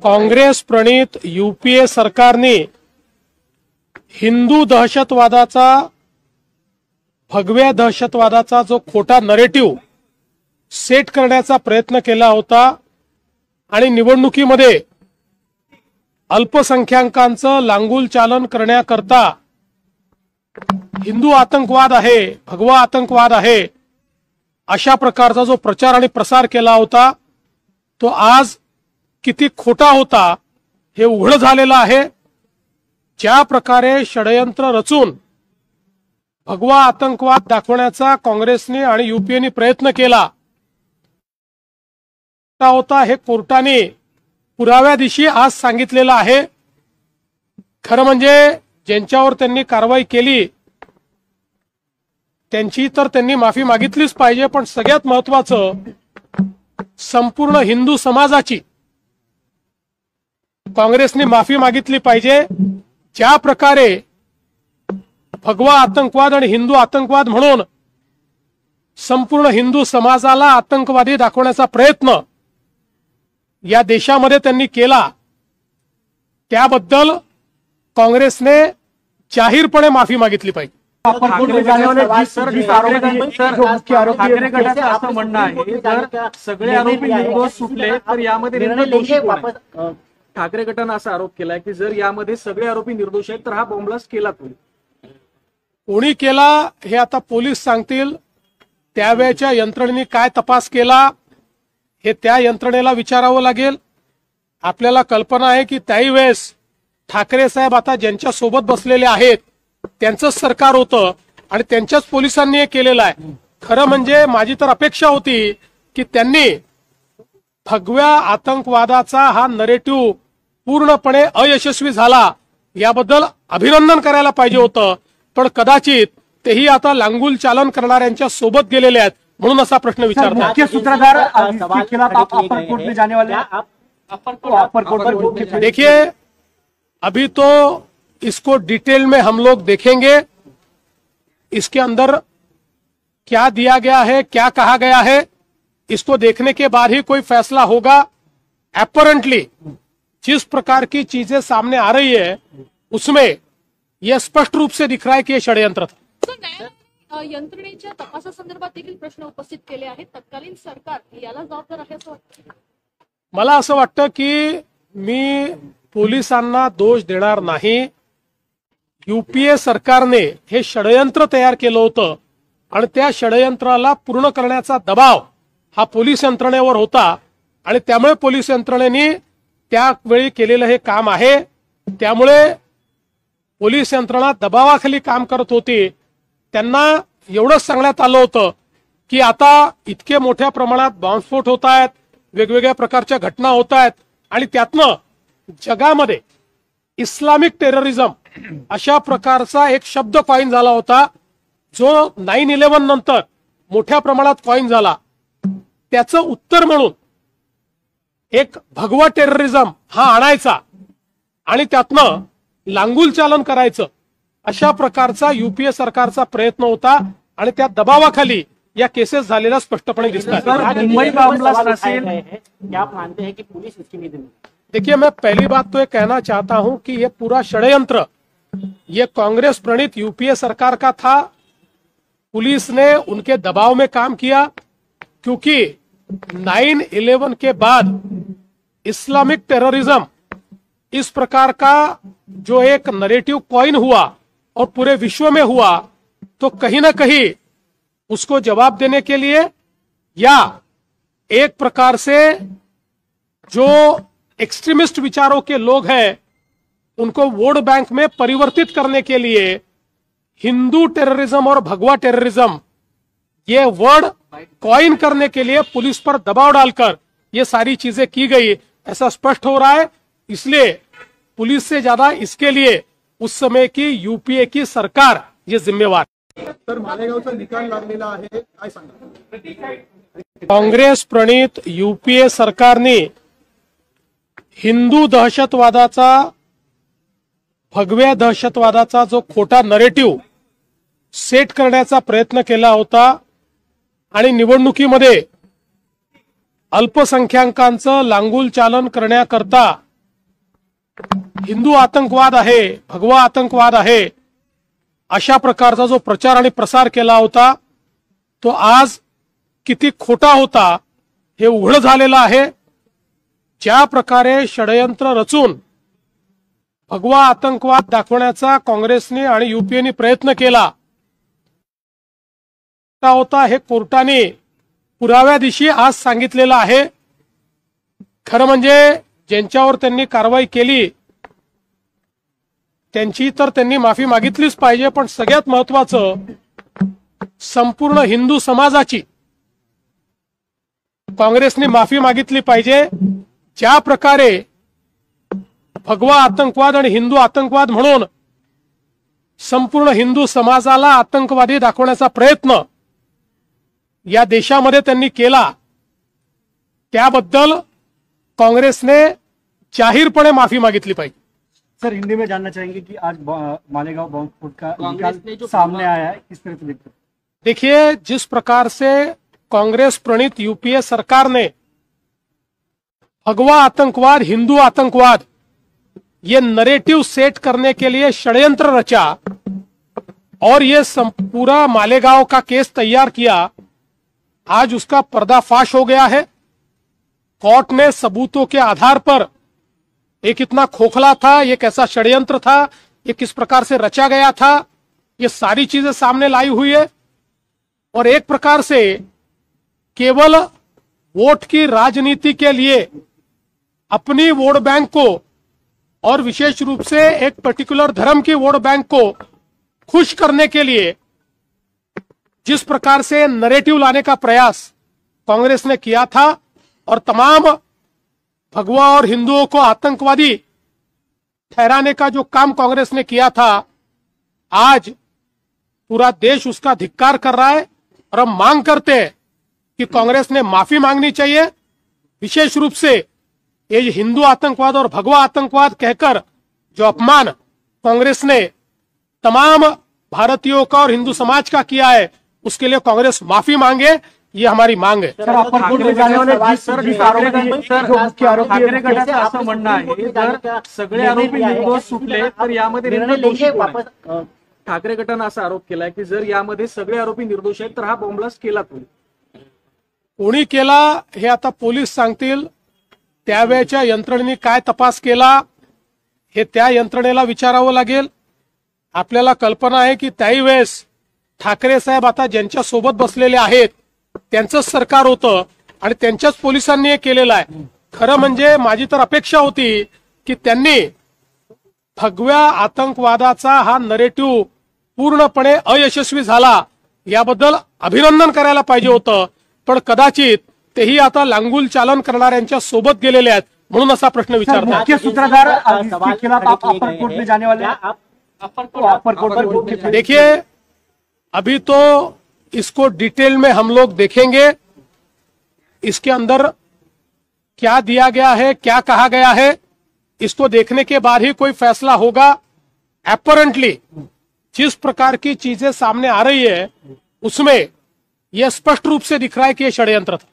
काँग्रेस प्रणित UPA सरकारने हिंदू दहशतवादाचा भगव्या दहशतवादाचा जो खोटा नरेटिव्ह सेट करण्याचा प्रयत्न केला होता आणि निवडणुकीमध्ये अल्पसंख्याकांचं लांगुल चालन करण्याकरता हिंदू आतंकवाद आहे, भगवा आतंकवाद आहे, अशा प्रकारचा जो प्रचार आणि प्रसार केला होता तो आज किती खोटा होता हे उघड झालेलं आहे। ज्या प्रकारे षडयंत्र रचून भगवा आतंकवाद दाखवण्याचा काँग्रेसने आणि यूपीएने प्रयत्न केला होता हे कोर्टाने पुराव्यादिशी आज सांगितलेलं आहे। खरं म्हणजे ज्यांच्यावर त्यांनी कारवाई केली त्यांची तर त्यांनी माफी मागितलीच पाहिजे, पण सगळ्यात महत्त्वाचं संपूर्ण हिंदू समाजाची काँग्रेसने माफी मागितली पाहिजे। ज्या प्रकारे भगवा आतंकवाद आणि हिंदू आतंकवाद म्हणून संपूर्ण हिंदू समाजाला आतंकवादी दाखवण्याचा प्रयत्न या देशामध्ये त्यांनी केला त्याबद्दल काँग्रेसने जाहीरपणे माफी मागितली पाहिजे। ठाकरे गटाचं असं म्हणणं आहे जर सगळे आरोपी निर्दोष सुटले तर यामध्ये ठाकरे गटानं असा आरोप केलाय की जर यामध्ये सगळे आरोपी निर्दोष आहेत तर हा बॉम्बलास्ट केला कोणी केला हे आता पोलीस सांगतील। त्यावेळच्या यंत्रणेने काय तपास केला हे त्या यंत्रणेला विचारावं लागेल। आपल्याला कल्पना आहे की त्याही वेळेस ठाकरे साहेब आता ज्यांच्या सोबत बसलेले आहेत त्यांचंच सरकार होतं आणि त्यांच्याच पोलिसांनी हे केलेलं आहे। खरं म्हणजे माझी तर अपेक्षा होती की त्यांनी भगव्या आतंकवादाचा हा नरेटिव्ह पूर्णपणे अयशस्वी झाला याबद्दल अभिनंदन करायला पाहिजे होतं, पण कदाचित तेही आता लांगुल चालन करणाऱ्यांच्या सोबत गेलेले आहेत म्हणून असा प्रश्न विचारतात। देखिए अभी तो इसको डिटेल में हम लोग देखेंगे, इसके अंदर क्या दिया गया है, क्या कहा गया है, इसको देखने के बाद ही कोई फैसला होगा। अपरेंटली जिस प्रकार की चीजें सामने आ रही है उसमें यह स्पष्ट रूप से दिख रहा है कि यह षड्यंत्र था। यंत्रणेच्या तपासासंदर्भात देखील प्रश्न उपस्थित केले आहेत। तत्कालीन सरकार याला जबाबदार आहे असं वाटतं? मला असं वाटतं की मी पोलिसांना दोष देणार नाही। यूपीए सरकारने हे षडयंत्र तयार केलं होतं आणि त्या षडयंत्राला पूर्ण करण्याचा दबाव हा पोलीस यंत्रणेवर होता आणि त्यामुळे पोलीस यंत्रणेने त्यावेळी केलेलं हे काम आहे। त्यामुळे पोलीस यंत्रणा दबावाखाली काम करत होती। त्यांना एवढंच सांगण्यात आलं होतं की आता इतके मोठ्या प्रमाणात बॉम्बस्फोट होत आहेत, वेगवेगळ्या प्रकारच्या घटना होत आहेत आणि त्यातनं जगामध्ये इस्लामिक टेररिझम अशा प्रकारचा एक शब्द कॉइन झाला होता जो 9/11 नंतर मोठ्या प्रमाणात कॉइन झाला। त्याचं उत्तर म्हणून एक भगवा टेररिझम हा आणायचा आणि त्यातनं लांगुल चालन करायचं अशा प्रकारचा यूपीए सरकारचा प्रयत्न होता आणि त्या दबावाखाली या केसेस झालेल्या स्पष्टपणे दिसतात। देखिए मैं पहली बात तो ये कहना चाहता हूं कि ये पूरा षड्यंत्र ये कांग्रेस प्रणित यूपीए सरकार का था। पुलिस ने उनके दबाव में काम किया क्योंकि 9/11 के बाद इस्लामिक टेररिज्म इस प्रकार का जो एक नरेटिव कॉइन हुआ और पूरे विश्व में हुआ तो कहीं ना कहीं उसको जवाब देने के लिए या एक प्रकार से जो एक्सट्रीमिस्ट विचारों के लोग हैं उनको वोट बैंक में परिवर्तित करने के लिए हिंदू टेररिज्म और भगवा टेररिज्म ये वर्ड कॉइन करने के लिए पुलिस पर दबाव डालकर ये सारी चीजें की गई ऐसा स्पष्ट हो रहा है। इसलिए पुलिस से ज्यादा इसके लिए उस समय की यूपीए की सरकार ये जिम्मेवार। काँग्रेस प्रणित यूपीए सरकारने हिंदू दहशतवादाचा भगव्या दहशतवादाचा जो खोटा नरेटिव्ह सेट करण्याचा प्रयत्न केला होता आणि निवडणुकीमध्ये अल्पसंख्याकांचं लांगुल चालन करण्याकरता हिंदू आतंकवाद आहे, भगवा आतंकवाद आहे, अशा प्रकारचा जो प्रचार आणि प्रसार केला होता तो आज किती खोटा होता हे उघड झालेलं आहे. ज्या प्रकारे षडयंत्र रचून भगवा आतंकवाद दाखवण्याचा काँग्रेसने आणि युपीएने प्रयत्न केला होता हे कोर्टाने पुराव्यादिशी आज सांगितलेलं आहे. खरं म्हणजे ज्यांच्यावर त्यांनी कारवाई केली त्यांची तर त्यांनी माफी मागितलीच पाहिजे, पण सगळ्यात महत्वाचं संपूर्ण हिंदू समाजाची काँग्रेसने माफी मागितली पाहिजे. ज्या प्रकारे भगवा आतंकवाद आणि हिंदू आतंकवाद म्हणून संपूर्ण हिंदू समाजाला आतंकवादी दाखवण्याचा प्रयत्न या देशामध्ये त्यांनी केला त्याबद्दल काँग्रेसने जाहीरपणे माफी मागितली पाहिजे. सर, हिंदी में जानना चाहेंगे कि आज मालेगांव बॉम्ब स्फोट का निकाल सामने आया है, किस तरह से देखते हैं? देखिए, जिस प्रकार से कांग्रेस प्रणीत यूपीए सरकार ने भगवा आतंकवाद, हिंदू आतंकवाद ये नरेटिव सेट करने के लिए षड्यंत्र रचा और ये पूरा मालेगांव का केस तैयार किया, आज उसका पर्दाफाश हो गया है. कोर्ट ने सबूतों के आधार पर एक इतना खोखला था, ये कैसा षड्यंत्र था, ये किस प्रकार से रचा गया था, ये सारी चीजें सामने लाई हुई है. और एक प्रकार से केवल वोट की राजनीति के लिए अपनी वोट बैंक को और विशेष रूप से एक पर्टिकुलर धर्म की वोट बैंक को खुश करने के लिए जिस प्रकार से नरेटिव लाने का प्रयास कांग्रेस ने किया था और तमाम भगवा और हिंदुओं को आतंकवादी ठहराने का जो काम कांग्रेस ने किया था, आज पूरा देश उसका धिक्कार कर रहा है. और हम मांग करते हैं कि कांग्रेस ने माफी मांगनी चाहिए. विशेष रूप से ये हिंदू आतंकवाद और भगवा आतंकवाद कहकर जो अपमान कांग्रेस ने तमाम भारतीयों का और हिंदू समाज का किया है, उसके लिए कांग्रेस माफी मांगे, ये हमारी मांग है. सर, अपर कोर्ट में जाने वाले ठाकरे गटाचं असं म्हणणं आहे जर सगळे आरोपी निर्दोष सुटले तर यामध्ये नेमकं दोषी कोण आहे? ठाकरे गटानं असा आरोप केलाय की जर यामध्ये सगळे आरोपी निर्दोष आहेत तर हा बॉम्ब ब्लास्ट केला कोणी केला हे आता पोलीस सांगतील. त्यावेळच्या यंत्रणेने काय तपास केला हे त्या यंत्रणेला विचारावं लागेल. आपल्याला कल्पना आहे की त्याही वेळेस ठाकरे साहेब आता ज्यांच्या सोबत बसलेले आहेत त्यांचंच सरकार होतं आणि त्यांच्याच पोलिसांनी हे केलेलं आहे. खरं म्हणजे माझी तर अपेक्षा होती की त्यांनी भगव्या आतंकवादाचा हा नरेटिव्ह पूर्णपणे अयशस्वी झाला याबद्दल अभिनंदन करायला पाहिजे होतं, पण कदाचित तेही आता लांगुल चालन करणाऱ्यांच्या सोबत गेलेले आहेत म्हणून असा प्रश्न विचारतात. मुख्य सूत्रधार के खिलाफ आप अपर कोर्ट में जाने वाले हैं? अपर कोर्ट में देखिए, अभी तो इसको डिटेल में हम लोग देखेंगे, इसके अंदर क्या दिया गया है, क्या कहा गया है, इसको देखने के बाद ही कोई फैसला होगा. अपरेंटली जिस प्रकार की चीजें सामने आ रही है उसमें यह स्पष्ट रूप से दिख रहा है कि यह षड्यंत्र था.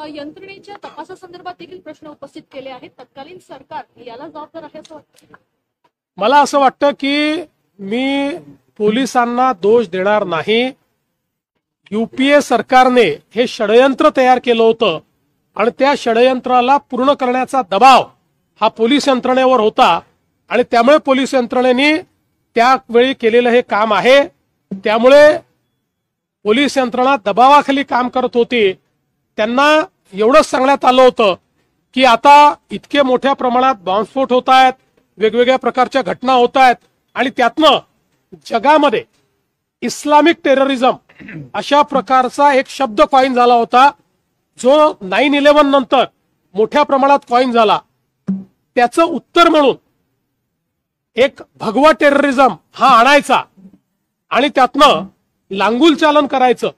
यंत्रणेच्या तपासासंदर्भात देखील प्रश्न उपस्थित केले आहेत. तत्कालीन सरकार याला जबाबदार आहे असं वाटतं? मला असं वाटतं की मी पोलिसांना दोष देणार नाही. यूपीए सरकारने हे षडयंत्र तयार केलं होतं आणि त्या षडयंत्राला पूर्ण करण्याचा दबाव हा पोलीस यंत्रणेवर होता आणि त्यामुळे पोलीस यंत्रणेने त्यावेळी केलेलं हे काम आहे. त्यामुळे पोलीस यंत्रणा दबावाखाली काम करत होती. त्यांना एवढंच सांगण्यात आलं होतं की आता इतके मोठ्या प्रमाणात बॉम्बस्फोट होत आहेत, वेगवेगळ्या प्रकारच्या घटना होत आहेत आणि त्यातनं जगामध्ये इस्लामिक टेररिझम अशा प्रकारचा एक शब्द कॉइन झाला होता जो 9/11 नंतर मोठ्या प्रमाणात कॉइन झाला. त्याचं उत्तर म्हणून एक भगवा टेररिझम हा आणायचा आणि त्यातनं लांगुल चालन करायचं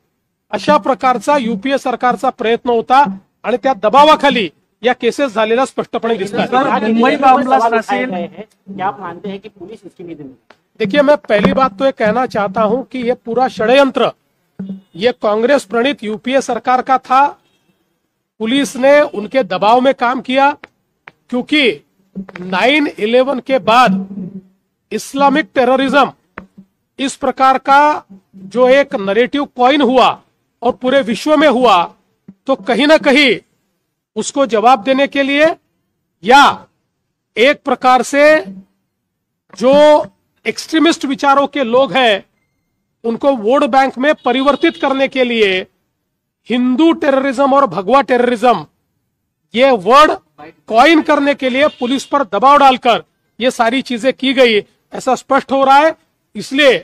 अशा प्रकारचा यूपीए सरकारचा प्रयत्न होता आणि त्या दबावाखाली या केसेस झालेल्या स्पष्टपणे दिसतात. मुंबई बॉम्ब ब्लास्ट असेल, क्या आप मानते हैं कि पुलिस इसकी भी जिम्मेदार? देखिए, मैं पहली बात तो ये कहना चाहता हूं कि ये पूरा षड्यंत्र ये कांग्रेस प्रणीत यूपीए सरकार का था. पुलिस ने उनके दबाव में काम किया क्योंकि 9/11 के बाद इस्लामिक टेररिज्म इस प्रकार का जो एक नरेटिव कॉइन हुआ और पूरे विश्व में हुआ, तो कहीं ना कहीं उसको जवाब देने के लिए या एक प्रकार से जो एक्सट्रीमिस्ट विचारों के लोग हैं उनको वोट बैंक में परिवर्तित करने के लिए हिंदू टेररिज्म और भगवा टेररिज्म ये वर्ड कॉइन करने के लिए पुलिस पर दबाव डालकर ये सारी चीजें की गई, ऐसा स्पष्ट हो रहा है। इसलिए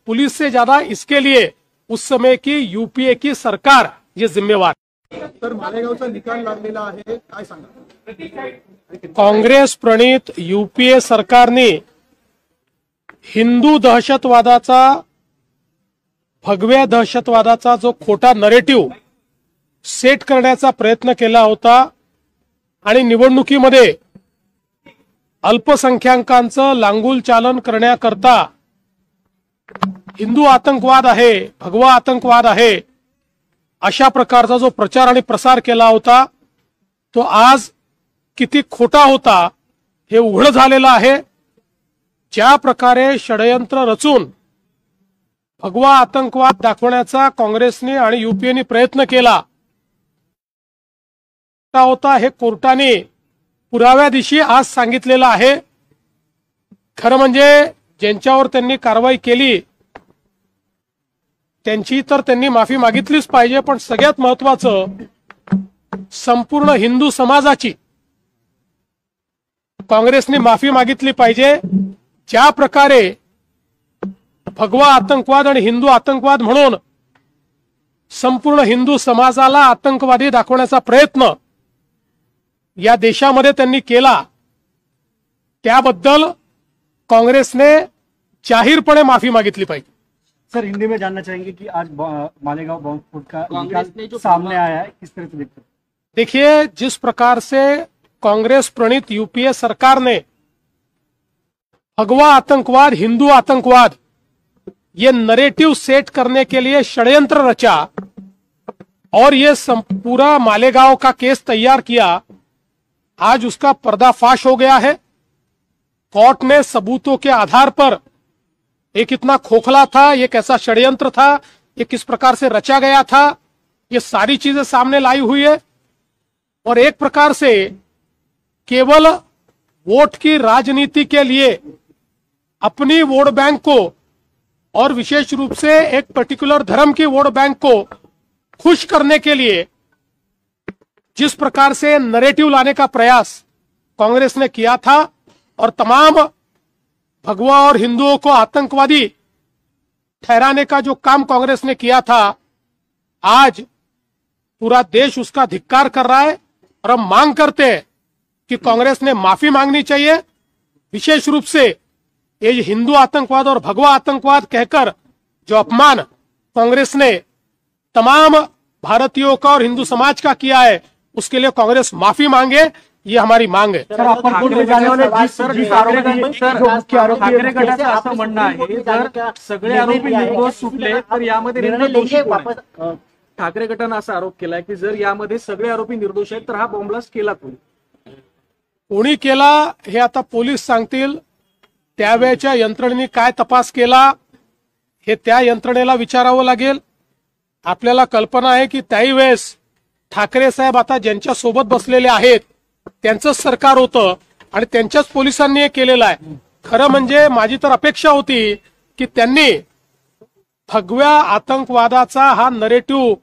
पुलिस से ज्यादा इसके लिए उस समय की यूपीए की सरकार ये जिम्मेवार। तर मालेगावचा निकाल लागलेला आहे, काय सांगा? काँग्रेस प्रणित यूपीए सरकारने हिंदू दहशतवादाचा, भगव्या दहशतवादाचा जो खोटा नरेटिव्ह सेट करण्याचा प्रयत्न केला होता आणि निवडणुकीमध्ये अल्पसंख्याकांचं लांगुल चालन करण्याकरता हिंदू आतंकवाद आहे, भगवा आतंकवाद आहे, अशा प्रकारचा जो प्रचार आणि प्रसार केला होता तो आज किती खोटा होता हे उघड झालेलं आहे। ज्या प्रकारे षडयंत्र रचून भगवा आतंकवाद दाखवण्याचा काँग्रेसने आणि यूपीएने प्रयत्न केला होता हे कोर्टाने पुराव्यादिशी आज सांगितलेलं आहे। खरं म्हणजे ज्यांच्यावर त्यांनी कारवाई केली त्यांची तर त्यांनी माफी मागितलीच पाहिजे, पण सगळ्यात महत्वाचं संपूर्ण हिंदू समाजाची काँग्रेसने माफी मागितली पाहिजे। ज्या प्रकारे भगवा आतंकवाद आणि हिंदू आतंकवाद म्हणून संपूर्ण हिंदू समाजाला आतंकवादी दाखवण्याचा प्रयत्न या देशामध्ये त्यांनी केला, त्याबद्दल काँग्रेसने जाहीरपणे माफी मागितली पाहिजे। सर, हिंदी में जानना चाहेंगे कि आज मालेगांव बॉम्ब स्फोट का निकाल सामने आया है, किस तरह से देखते हैं? देखिए, जिस प्रकार से कांग्रेस प्रणित यूपीए सरकार ने भगवा आतंकवाद, हिंदू आतंकवाद ये नरेटिव सेट करने के लिए षड्यंत्र रचा और ये पूरा मालेगांव का केस तैयार किया, आज उसका पर्दाफाश हो गया है। कोर्ट ने सबूतों के आधार पर ये कितना खोखला था, ये कैसा षड्यंत्र था, ये किस प्रकार से रचा गया था, ये सारी चीजें सामने लाई हुई है। और एक प्रकार से केवल वोट की राजनीति के लिए अपनी वोट बैंक को और विशेष रूप से एक पर्टिकुलर धर्म की वोट बैंक को खुश करने के लिए जिस प्रकार से नरेटिव लाने का प्रयास कांग्रेस ने किया था और तमाम भगवा और हिंदुओं को आतंकवादी ठहराने का जो काम कांग्रेस ने किया था, आज पूरा देश उसका धिक्कार कर रहा है और हम मांग करते हैं कि कांग्रेस ने माफी मांगनी चाहिए। विशेष रूप से ये हिंदू आतंकवाद और भगवा आतंकवाद कहकर जो अपमान कांग्रेस ने तमाम भारतीयों का और हिंदू समाज का किया है, उसके लिए कांग्रेस माफी मांगे, ये हमारी मांग है। सर, अपर कोर्ट में जाने वाले जिस ठाकरे गटाचं असं म्हणणं आहे, जर सगळे आरोपी निर्दोष सुटले तर यामध्ये नेमकं दोषी कोण आहे? ठाकरे गटानं असा आरोप केलाय की जर यामध्ये सगळे आरोपी निर्दोष आहेत तर हा बॉम्बलास्ट केला कोणी केला हे आता पोलीस सांगतील। त्यावेळच्या यंत्रणेने काय तपास केला हे त्या यंत्रणेला विचारावं लागेल। आपल्याला कल्पना आहे की त्याही वेळेस ठाकरे साहेब आता ज्यांच्या सोबत बसलेले आहेत त्यांचंच सरकार होतं आणि त्यांच्याच पोलिसांनी हे केलेलं आहे। खरं म्हणजे माझी तर अपेक्षा होती की त्यांनी भगव्या आतंकवादाचा हा नरेटिव्ह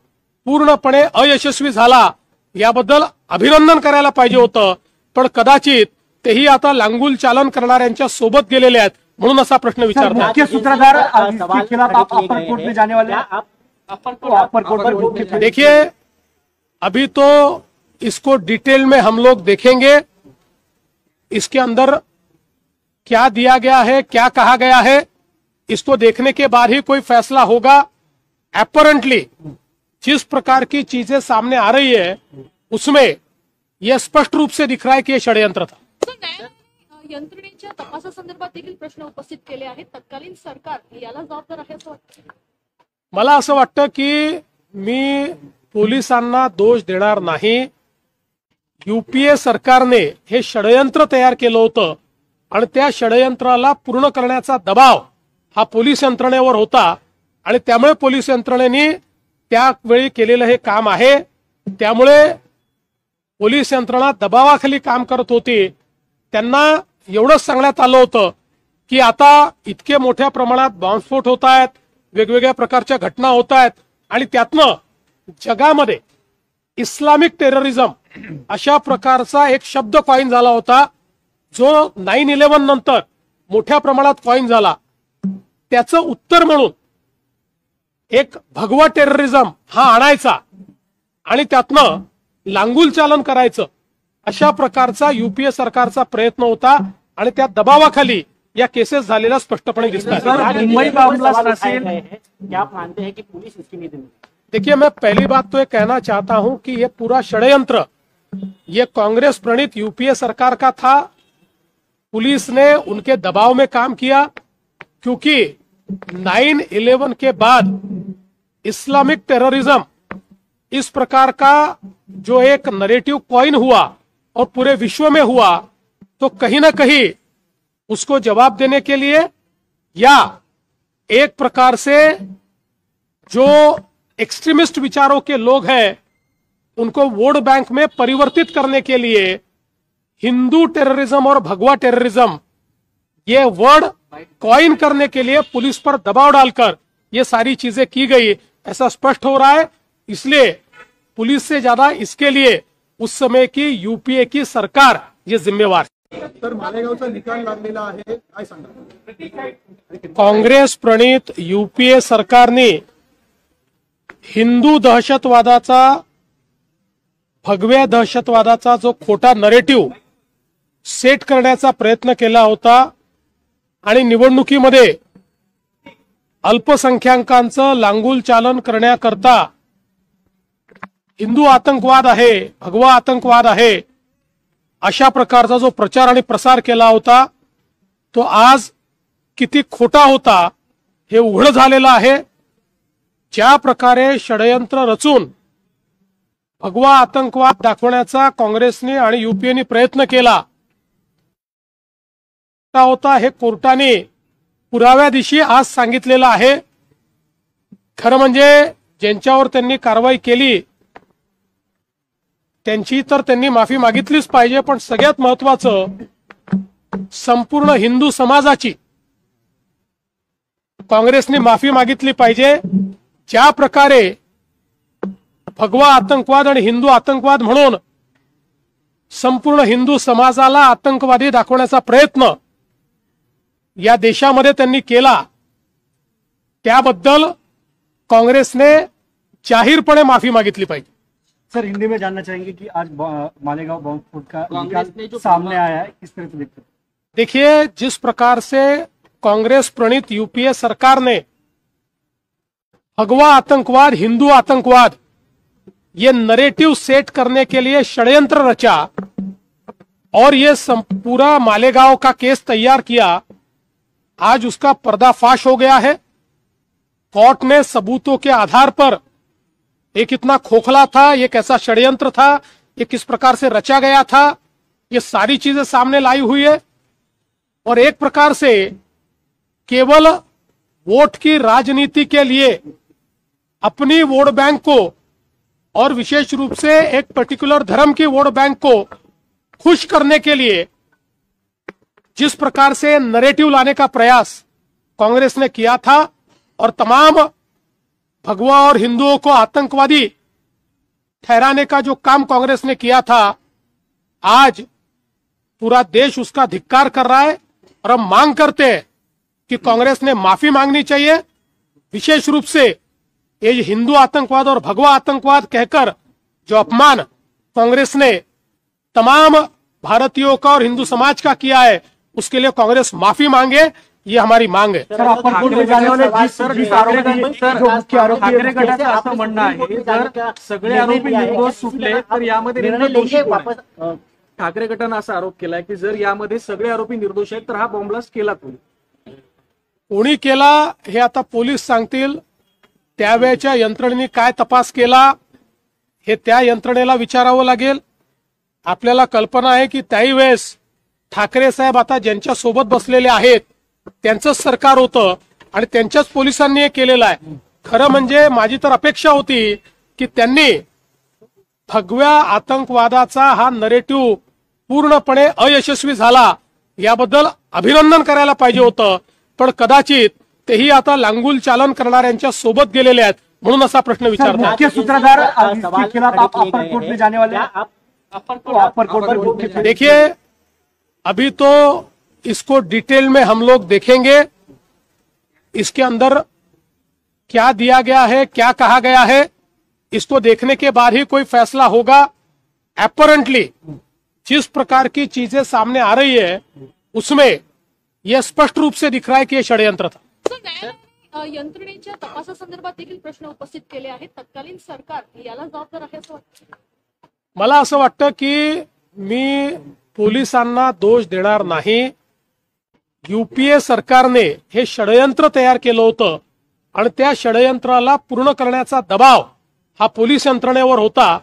पूर्णपणे अयशस्वी झाला याबद्दल अभिनंदन करायला पाहिजे होतं, पण कदाचित तेही आता लांगुल चालन करणाऱ्यांच्या सोबत गेलेले आहेत म्हणून असा प्रश्न विचारतात। मुख्य सूत्रधार के खिलाफ आप अपर कोर्ट में जाने वाले हैं? अपर कोर्ट में देखिए, अभी तो इसको डिटेल में हम लोग देखेंगे, इसके अंदर क्या दिया गया है, क्या कहा गया है, इसको देखने के बाद ही कोई फैसला होगा। अपरेंटली जिस प्रकार की चीजें सामने आ रही है उसमें यह स्पष्ट रूप से दिख रहा है कि यह षड्यंत्र था। न्यायालयाने यंत्रणेच्या तपासासंदर्भात देखील प्रश्न उपस्थित केले आहेत। तत्कालीन सरकार याला जबाबदार आहे असं वाटतं? मला असं वाटतं की मी पोलिसांना दोष देणार नाही। युपीए सरकारने हे षडयंत्र तयार केलं होतं आणि त्या षडयंत्राला पूर्ण करण्याचा दबाव हा पोलीस यंत्रणेवर होता आणि त्यामुळे पोलीस यंत्रणेने त्यावेळी केलेलं हे काम आहे. त्यामुळे पोलीस यंत्रणा दबावाखाली काम करत होती. त्यांना एवढंच सांगण्यात आलं होतं की आता इतके मोठ्या प्रमाणात बॉम्बस्फोट होत आहेत, वेगवेगळ्या प्रकारच्या घटना होत आहेत आणि त्यातनं जगामध्ये इस्लामिक टेररिझम अशा प्रकारचा एक शब्द कॉइन झाला होता जो 9/11 नंतर मोठ्या प्रमाणात कॉइन झाला. त्याचं उत्तर म्हणून एक भगवा टेररिझम हा आणायचा आणि त्यातनं लांगुल चालन करायचं अशा प्रकारचा युपीए सरकारचा प्रयत्न होता आणि त्या दबावाखाली या केसेस झालेल्या स्पष्टपणे दिसतात. मुंबई बॉम्ब ब्लास्ट असेल, क्या आप मानते हैं कि पुलिस इसकी नीति में? देखिए, मैं पहली बात तो ये कहना चाहता हूं कि ये पूरा षड्यंत्र ये कांग्रेस प्रणीत यूपीए सरकार का था. पुलिस ने उनके दबाव में काम किया क्योंकि 9/11 के बाद इस्लामिक टेररिज्म इस प्रकार का जो एक नरेटिव कॉइन हुआ और पूरे विश्व में हुआ, तो कहीं ना कहीं उसको जवाब देने के लिए या एक प्रकार से जो एक्सट्रीमिस्ट विचारों के लोग हैं उनको वोट बैंक में परिवर्तित करने के लिए हिंदू टेररिज्म और भगवा टेररिज्म ये वर्ड कॉइन करने के लिए पुलिस पर दबाव डालकर ये सारी चीजें की गई, ऐसा स्पष्ट हो रहा है. इसलिए पुलिस से ज्यादा इसके लिए उस समय की यूपीए की सरकार ये जिम्मेवार. तर मालेगावचा निकाल लागलेला आहे, काय सांगा? काँग्रेस प्रणीत यूपीए सरकारने हिंदू दहशतवादाचा, भगव्या दहशतवादाचा जो खोटा नरेटिव्ह सेट करण्याचा प्रयत्न केला होता आणि निवडणुकीमध्ये अल्पसंख्याकांचं लांगुल चालन करण्याकरता हिंदू आतंकवाद आहे, भगवा आतंकवाद आहे अशा प्रकारचा जो प्रचार आणि प्रसार केला होता तो आज किती खोटा होता हे उघड झालेलं आहे. ज्या प्रकारे षडयंत्र रचून भगवा आतंकवाद दाखवण्याचा काँग्रेसने आणि युपीएने प्रयत्न केला होता हे कोर्टाने पुराव्यादिशी आज सांगितलेलं आहे. खरं म्हणजे ज्यांच्यावर त्यांनी कारवाई केली त्यांची तर त्यांनी माफी मागितलीच पाहिजे, पण सगळ्यात महत्वाचं संपूर्ण हिंदू समाजाची काँग्रेसने माफी मागितली पाहिजे. ज्या प्रकारे भगवा आतंकवाद आणि हिंदू आतंकवाद म्हणून संपूर्ण हिंदू समाजाला आतंकवादी दाखवण्याचा प्रयत्न या देशामध्ये त्यांनी केला त्याबद्दल काँग्रेसने जाहीरपणे माफी मागितली पाहिजे. सर, हिंदी में जानना चाहेंगे कि आज मालेगांव बॉम्ब स्फोट का निकाल सामने आया है, किस तरह से देखते हैं? देखिए, जिस प्रकार से कांग्रेस प्रणीत यूपीए सरकार ने भगवा आतंकवाद, हिंदू आतंकवाद ये नरेटिव सेट करने के लिए षड्यंत्र रचा और ये पूरा मालेगांव का केस तैयार किया, आज उसका पर्दाफाश हो गया है. कोर्ट ने सबूतों के आधार पर ये कितना खोखला था, ये कैसा षड्यंत्र था, ये किस प्रकार से रचा गया था, ये सारी चीजें सामने लाई हुई है. और एक प्रकार से केवल वोट की राजनीति के लिए अपनी वोट बैंक को और विशेष रूप से एक पर्टिकुलर धर्म की वोट बैंक को खुश करने के लिए जिस प्रकार से नरेटिव लाने का प्रयास कांग्रेस ने किया था और तमाम भगवा और हिंदुओं को आतंकवादी ठहराने का जो काम कांग्रेस ने किया था, आज पूरा देश उसका धिक्कार कर रहा है और हम मांग करते हैं कि कांग्रेस ने माफी मांगनी चाहिए. विशेष रूप से ये हिंदू आतंकवाद और भगवा आतंकवाद कहकर जो अपमान कांग्रेस ने तमाम भारतीयों का और हिंदू समाज का किया है, उसके लिए कांग्रेस माफी मांगे, ये हमारी मांग है. सर, आपण कोण जाने वाले ठाकरे गटाचं असं म्हणणं आहे जर सगळे आरोपी निर्दोष सुटले तर यामध्ये नेमकं दोषी कोण आहे? ठाकरे गटानं असा आरोप केलाय की जर यामध्ये सगळे आरोपी निर्दोष आहेत तर हा बॉम्ब ब्लास्ट केला कोणी केला हे आता पोलीस सांगतील. त्यावेळच्या यंत्रणेने काय तपास केला हे त्या यंत्रणेला विचारावं लागेल. आपल्याला कल्पना आहे की त्याही वेळेस ठाकरे साहेब आता ज्यांच्या सोबत बसलेले आहेत त्यांचंच सरकार होतं आणि त्यांच्याच पोलिसांनी हे केलेलं आहे. खरं म्हणजे माझी तर अपेक्षा होती की त्यांनी भगव्या आतंकवादाचा हा नरेटिव्ह पूर्णपणे अयशस्वी झाला याबद्दल अभिनंदन करायला पाहिजे होतं, पण कदाचित तेही आता लांगुल चालन करणाऱ्यांच्या सोबत गेलेले आहेत म्हणून असा प्रश्न विचारतात. मुख्य सूत्रधार इसके खिलाफ आप अपर कोर्ट में जाने वाले हैं? तो अपर कोर्ट पर मुख्य देखिए, अभी तो इसको डिटेल में हम लोग देखेंगे, इसके अंदर क्या दिया गया है, क्या कहा गया है, इसको देखने के बाद ही कोई फैसला होगा. अपरेंटली जिस प्रकार की चीजें सामने आ रही है उसमें यह स्पष्ट रूप से दिख रहा है कि यह षड्यंत्र था. सर, न्यायालयाने यंत्रणेच्या तपासासंदर्भात देखील प्रश्न उपस्थित केले आहेत. तत्कालीन सरकार याला जबाबदार आहे असं वाटतं? मला असं वाटतं की मी पोलिसांना दोष देणार नाही. युपीए सरकारने हे षडयंत्र तयार केलं होतं आणि त्या षडयंत्राला पूर्ण करण्याचा दबाव हा पोलीस यंत्रणेवर होता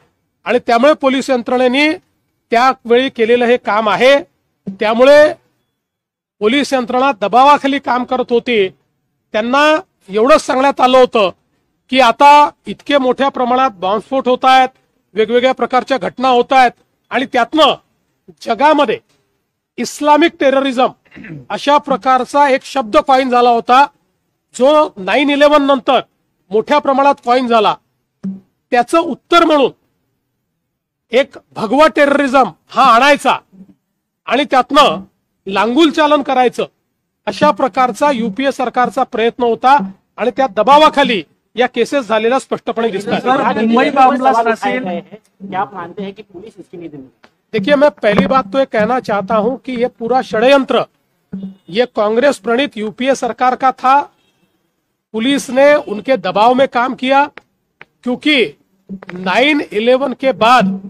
आणि त्यामुळे पोलीस यंत्रणेने त्यावेळी केलेलं हे काम आहे. त्यामुळे पोलीस यंत्रणा दबावाखाली काम करत होती. त्यांना एवढंच सांगण्यात आलं होतं की आता इतके मोठ्या प्रमाणात बॉम्बस्फोट होत आहेत, वेगवेगळ्या प्रकारच्या घटना होत आहेत आणि त्यातनं जगामध्ये इस्लामिक टेररिझम अशा प्रकारचा एक शब्द कॉइन झाला होता जो 9/11 नंतर मोठ्या प्रमाणात कॉइन झाला. त्याचं उत्तर म्हणून एक भगवा टेररिझम हा आणायचा आणि त्यातनं लांगुल चालन करायचं अशा प्रकारचा युपीए सरकारचा प्रयत्न होता आणि त्या दबावाखाली या केसेस झालेल्या स्पष्टपणे दिसतात. मुंबई बॉम्बलास्ट असेल, क्या आप मानते हैं कि पुलिस इसकी नहीं जिम्मेदार? देखिए, मैं पहली बात तो ये कहना चाहता हूं कि ये पूरा षड्यंत्र ये कांग्रेस प्रणीत यूपीए सरकार का था. पुलिस ने उनके दबाव में काम किया क्योंकि 9/11 के बाद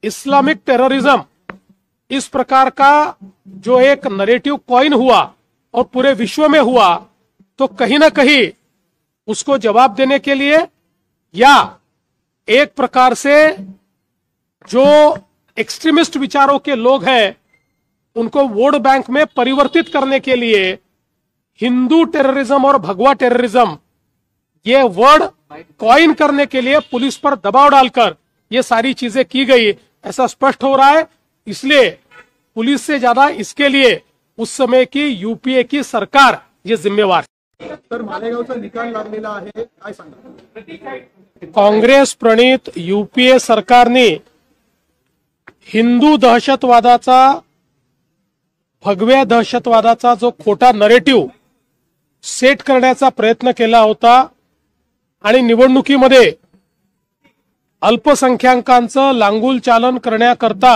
इस्लामिक टेररिज्म इस प्रकार का जो एक नरेटिव कॉइन हुआ और पूरे विश्व में हुआ, तो कहीं ना कहीं उसको जवाब देने के लिए या एक प्रकार से जो एक्सट्रीमिस्ट विचारों के लोग हैं उनको वोट बैंक में परिवर्तित करने के लिए हिंदू टेररिज्म और भगवा टेररिज्म ये वर्ड कॉइन करने के लिए पुलिस पर दबाव डालकर ये सारी चीजें की गई, ऐसा स्पष्ट हो रहा है. इसलिए पुलिस से ज्यादा इसके लिए उस समय की यूपीए की सरकार ये जिम्मेवार. तर मालेगावचा निकाल लागलेला आहे, काय सांगा? काँग्रेस प्रणीत यूपीए सरकारने हिंदू दहशतवादाचा, भगव्या दहशतवादाचा जो खोटा नरेटिव्ह सेट करण्याचा प्रयत्न केला होता आणि निवडणुकीमध्ये अल्पसंख्याकांचं लांगुल चालन करण्याकरता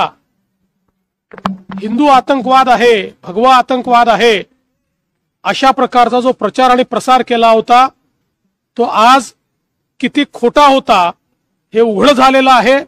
हिंदू आतंकवाद आहे, भगवा आतंकवाद आहे अशा प्रकारचा जो प्रचार आणि प्रसार केला होता तो आज किती खोटा होता हे उघड झालेलं आहे.